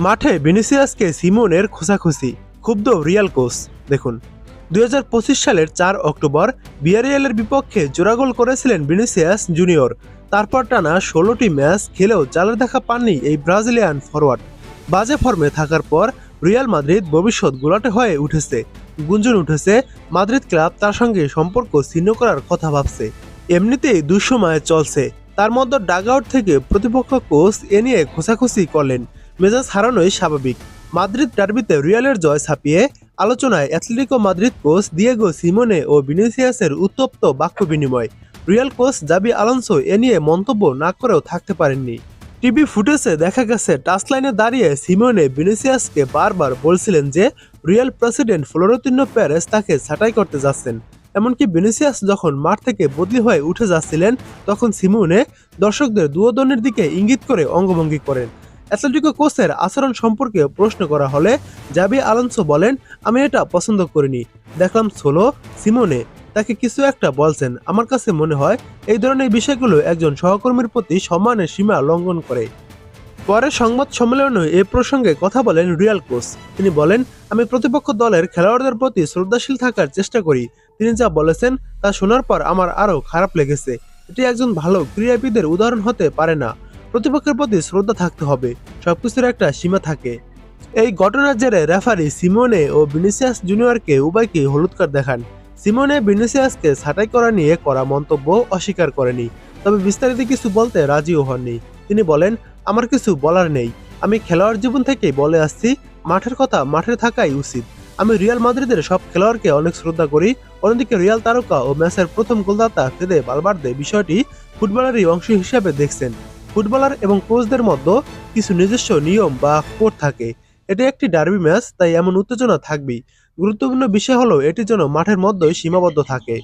মাঠে ভিনিসিয়াসকে সিমোনের খোঁচাখুচি, ক্ষুব্ধ Real coach. দেখুন, 2025 সালের 4 অক্টোবর ভিয়ারিয়ালের বিপক্ষে জোড়া গোল করেছিলেন ভিনিসিয়াস জুনিয়র। তারপর টানা 16টি ম্যাচ খেলেও জালের দেখা পাননি এই ব্রাজিলিয়ান ফরওয়ার্ড। বাজে ফর্মে থাকার পর রিয়াল মাদ্রিদ ভবিষ্যৎ গোলাটে হয়ে উঠেছে। গুঞ্জন উঠেছে মাদ্রিদ ক্লাব তার সঙ্গে সম্পর্ক ছিন্ন করার কথা ভাবছে। এমনিতেই দুঃসময় চলছে, তার মধ্যে ডাগআউট থেকে প্রতিপক্ষ কোচ এ নিয়ে খোঁচাখুচি করলেন। মেজাজ হারানোই স্বাভাবিক। মাদ্রিদ ডার্বিতে রিয়ালের জয় ছাপিয়ে আলোচনায় Atletico Madrid coach Diego Simeone ও ভিনিসিয়াসের উত্তপ্ত বাক্য বিনিময়। রিয়াল কোচ জাবি আলোনসো এ নিয়ে মন্তব্য না করেও থাকতে পারেননি। টিভি ফুটেজে দেখা গেছে টাচলাইনে দাঁড়িয়ে সিমোনে ভিনিসিয়াসকে বারবার বলছিলেন যে রিয়াল প্রেসিডেন্ট ফ্লোরেন্তিনো পেরেজ তাকে ছাঁটাই করতে যাচ্ছেন। এমনকি ভিনিসিয়াস যখন মাঠ থেকে বদলি হয়ে উঠে যাচ্ছিলেন তখন সিমোনে দর্শকদের দুয়োদনের দিকে ইঙ্গিত করে অঙ্গভঙ্গি করেন। অ্যাটলেটিকো কোচের আচরণ সম্পর্কে প্রশ্ন করা হলে জাবি আলোনসো বলেন, আমি এটা পছন্দ করিনি। দেখলাম সোলো সিমোনে তাকে কিছু একটা বলছেন। আমার কাছে মনে হয় এই ধরনের বিষয়গুলো একজন সহকর্মীর প্রতি সম্মানের সীমা লঙ্ঘন করে। পরে সংবাদ সম্মেলনে এ প্রসঙ্গে কথা বলেন রিয়াল কোচ। তিনি বলেন, আমি প্রতিপক্ষ দলের খেলোয়াড়দের প্রতি শ্রদ্ধাশীল থাকার চেষ্টা করি। তিনি যা বলেছেন তা শোনার পর আমার আরও খারাপ লেগেছে। এটি একজন ভালো ক্রীড়াবিদের উদাহরণ হতে পারে না। প্রতিপক্ষের প্রতি শ্রদ্ধা থাকতে হবে, সবকিছুর একটা সীমা থাকে। এই ঘটনার জেরে রেফারি সিমোনে ও ভিনিসিয়াস জুনিয়রকে উভয়কে হলুদ কার্ড দেখান। সিমোনে ভিনিসিয়াসকে ছাঁটাই করা নিয়ে করা মন্তব্য অস্বীকার করেনি, তবে বিস্তারিত কিছু বলতে রাজিও হননি। তিনি বলেন, আমার কিছু বলার নেই। আমি খেলোয়াড় জীবন থেকেই বলে আসছি, মাঠের কথা মাঠে থাকাই উচিত। আমি রিয়াল মাদ্রিদের সব খেলোয়াড়কে অনেক শ্রদ্ধা করি। অন্যদিকে রিয়াল তারকা ও ম্যাচের প্রথম গোলদাতা ফেদে ভালভার্দে বিষয়টি ফুটবলেরই অংশ হিসেবে দেখছেন। ফুটবলার এবং কোচদের মধ্যে কিছু নিজস্ব নিয়ম বা কোড থাকে। এটি একটি ডার্বি ম্যাচ, তাই এমন উত্তেজনা থাকবেই। গুরুত্বপূর্ণ বিষয় হলো এটি যেন মাঠের মধ্যেই সীমাবদ্ধ থাকে।